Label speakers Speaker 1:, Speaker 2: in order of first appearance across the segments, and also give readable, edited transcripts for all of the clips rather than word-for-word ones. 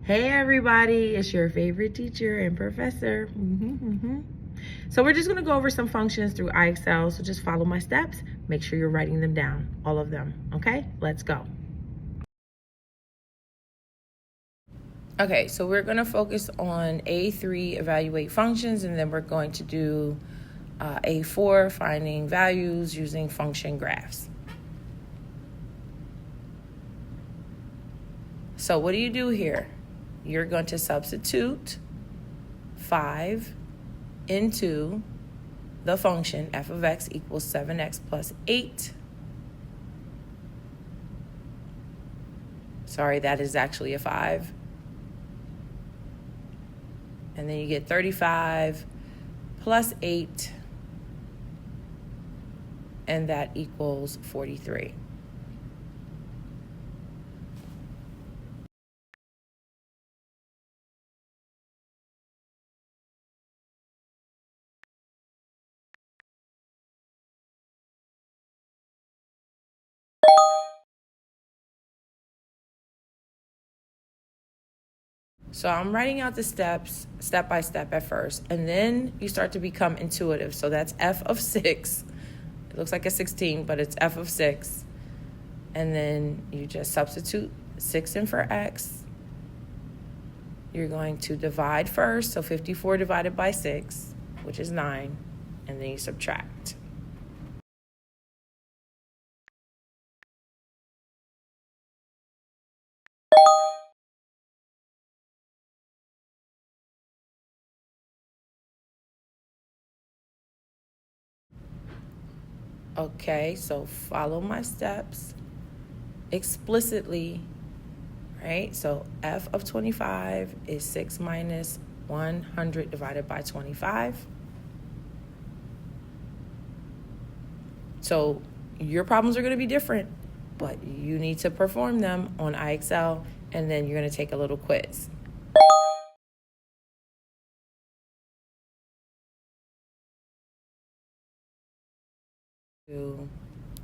Speaker 1: Hey everybody, it's your favorite teacher and professor. So we're just gonna go over some functions through IXL, so just follow my steps. Make sure you're writing them down, all of them, okay? Let's go. Okay, so we're gonna focus on A3, evaluate functions, and then we're going to do A4, finding values using function graphs. So what do you do here? You're going to substitute 5 into the function f of x equals 7x plus 8. Sorry, that is actually a 5. And then you get 35 plus 8, and that equals 43. So I'm writing out the steps step by step at first, and then you start to become intuitive. So that's f of 6. It looks like a 16, but it's f of 6. And then you just substitute 6 in for x. You're going to divide first, so 54 divided by 6, which is 9, and then you subtract. Okay, so follow my steps explicitly, right? So f of 25 is 6 minus 100 divided by 25. So your problems are going to be different, but you need to perform them on IXL, and then you're going to take a little quiz.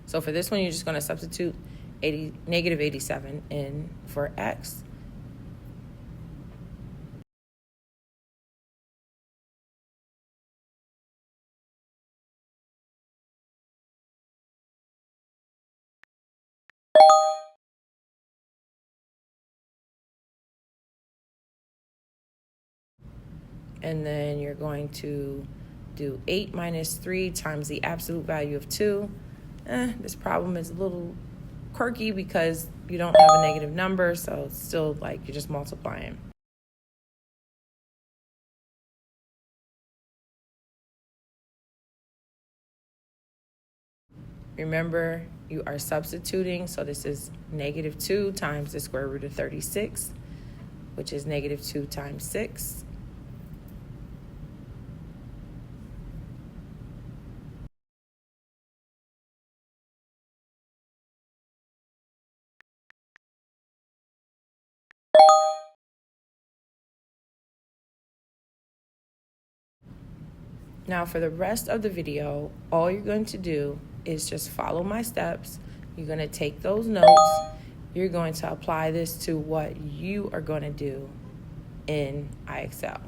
Speaker 1: So for this one, you're just going to substitute negative 87 in for x. And then you're going to do 8 minus 3 times the absolute value of 2. This problem is a little quirky because you don't have a negative number, so it's still like you're just multiplying. Remember, you are substituting, so this is negative 2 times the square root of 36, which is negative 2 times 6. Now for the rest of the video, all you're going to do is just follow my steps. You're going to take those notes. You're going to apply this to what you are going to do in IXL.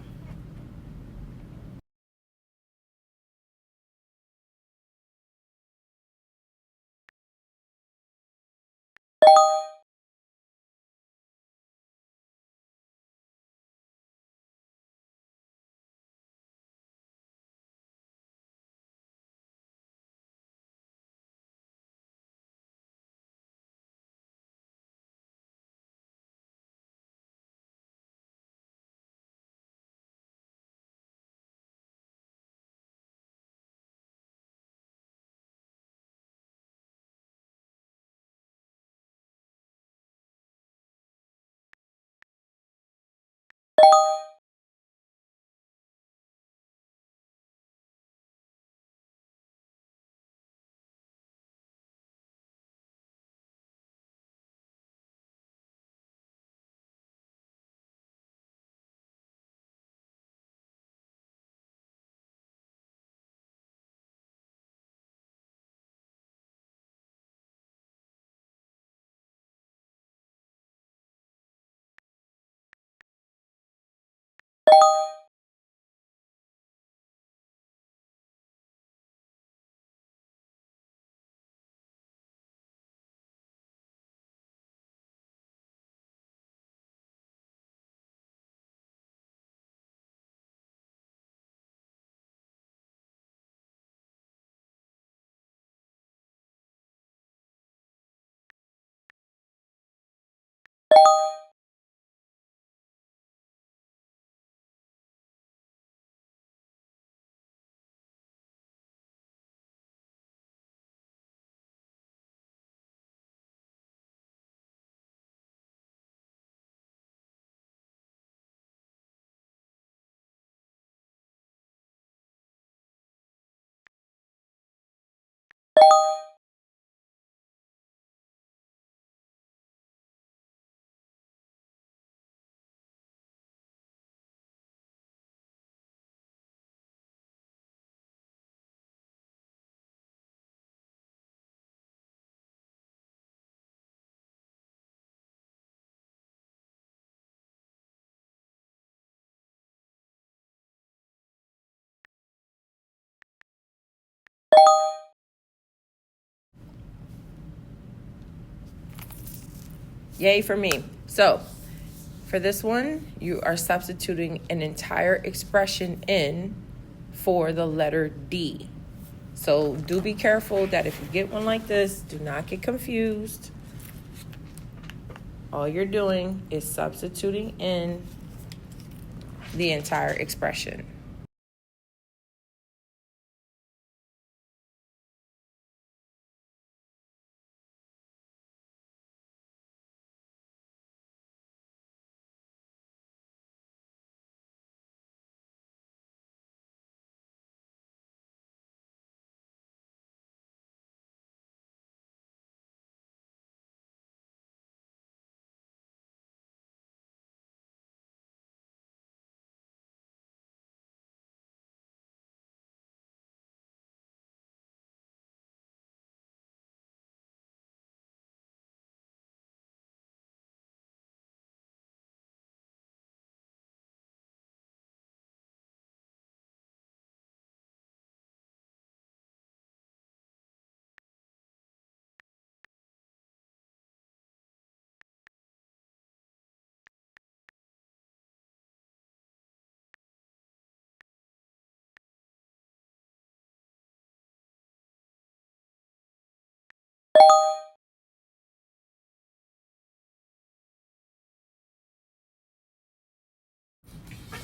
Speaker 1: Yay for me. So for this one, you are substituting an entire expression in for the letter D. So do be careful that if you get one like this, do not get confused. All you're doing is substituting in the entire expression.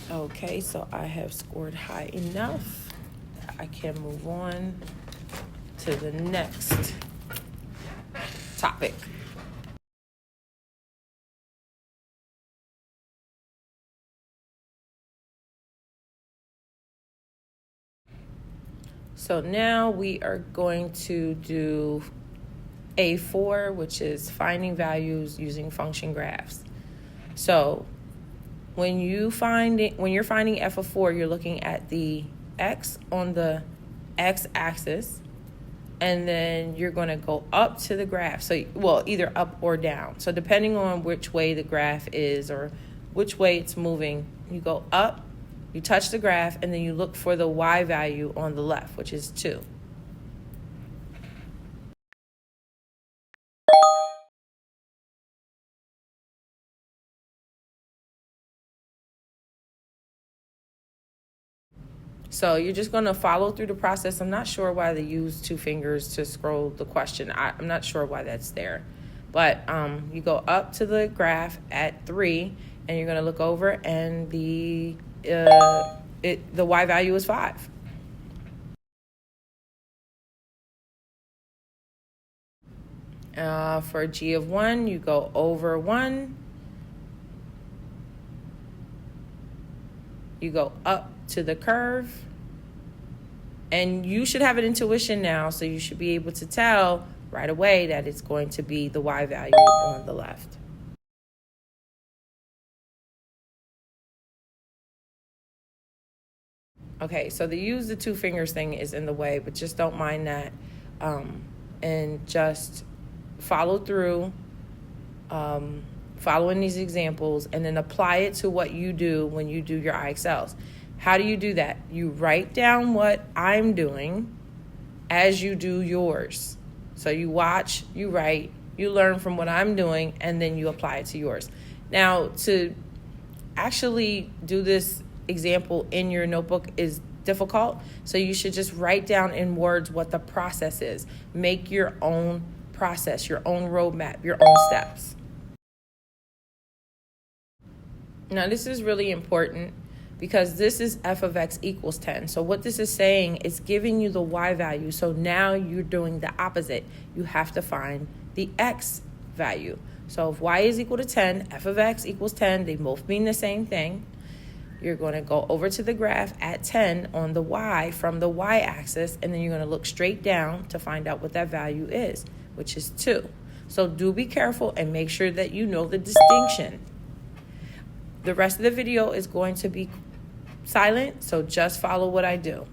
Speaker 1: Okay, so I have scored high enough. I can move on to the next topic. So now we are going to do A4, which is finding values using function graphs. So when you're finding f of 4, you're looking at the x on the x-axis, and then you're going to go up to the graph. So, well, either up or down. So depending on which way the graph is or which way it's moving, you go up, you touch the graph, and then you look for the y value on the left, which is 2. So you're just going to follow through the process. I'm not sure why they use 2 fingers to scroll the question. I'm not sure why that's there. But you go up to the graph at 3, and you're going to look over, and the y value is 5. For g of 1, you go over 1. You go up to the curve. And you should have an intuition now, so you should be able to tell right away that it's going to be the y value on the left. Okay, so the use the 2 fingers thing is in the way, but just don't mind that. And just follow through, following these examples, and then apply it to what you do when you do your IXLs. How do you do that? You write down what I'm doing as you do yours. So you watch, you write, you learn from what I'm doing, and then you apply it to yours. Now, to actually do this example in your notebook is difficult, so you should just write down in words what the process is. Make your own process, your own roadmap, your own steps. Now, this is really important because this is f of x equals 10. So what this is saying is giving you the y value. So now you're doing the opposite. You have to find the x value. So if y is equal to 10, f of x equals 10, they both mean the same thing. You're going to go over to the graph at 10 on the y from the y-axis, and then you're going to look straight down to find out what that value is, which is 2. So do be careful and make sure that you know the distinction. The rest of the video is going to be silent, so just follow what I do.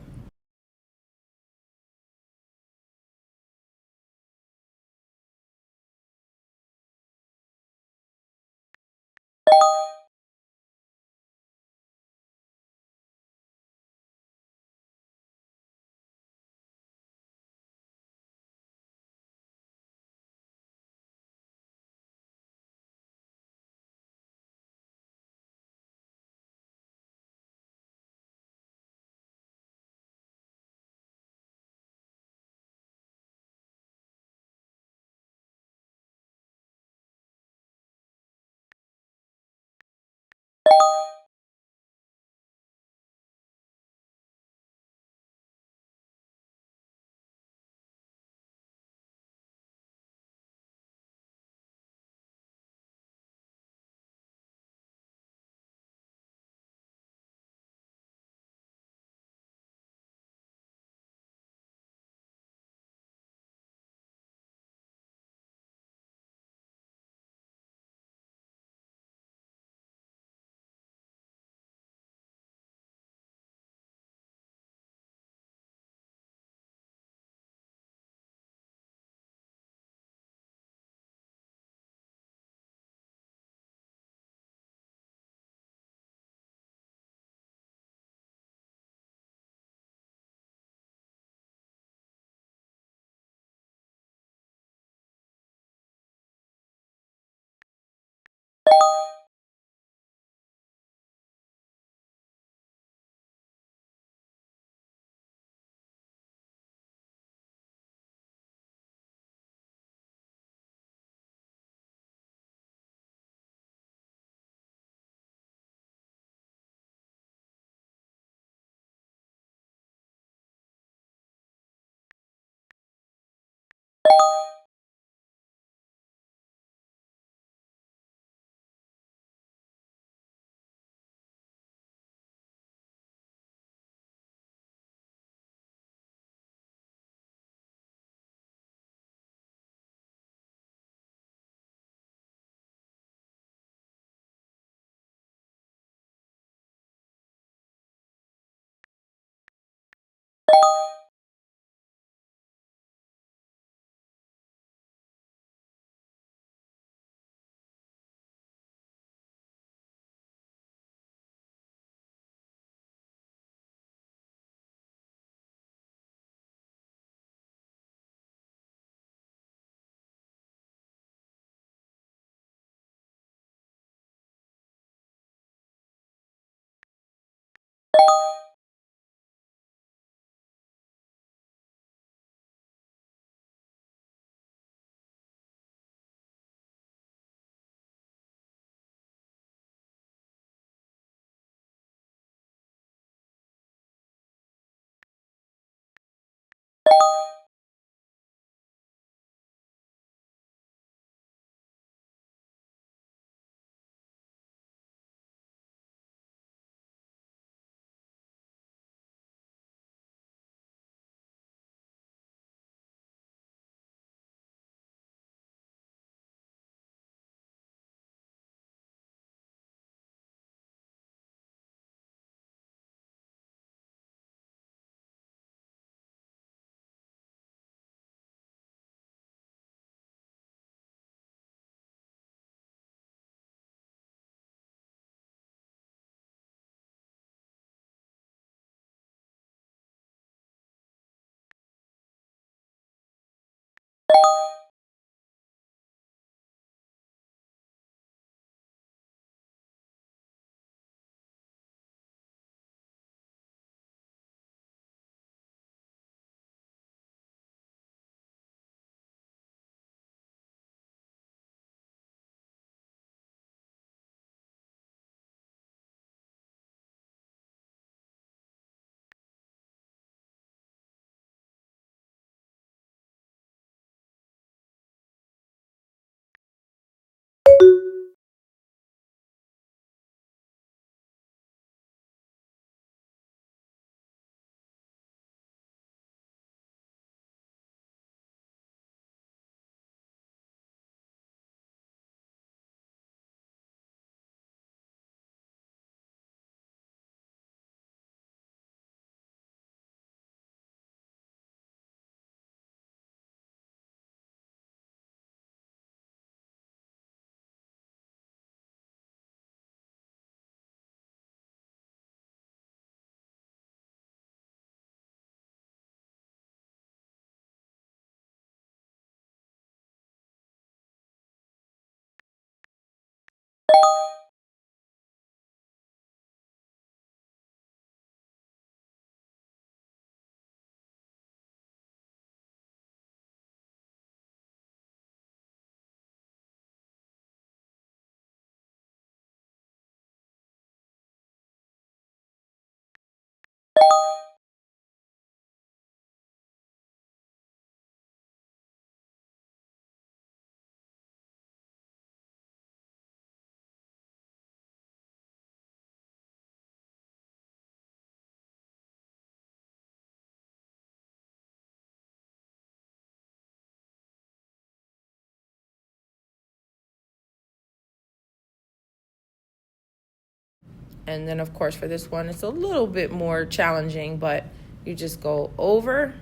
Speaker 1: And then, of course, for this one, it's a little bit more challenging, but you just go over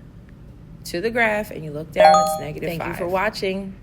Speaker 1: to the graph and you look down, it's -5. Thank you for watching.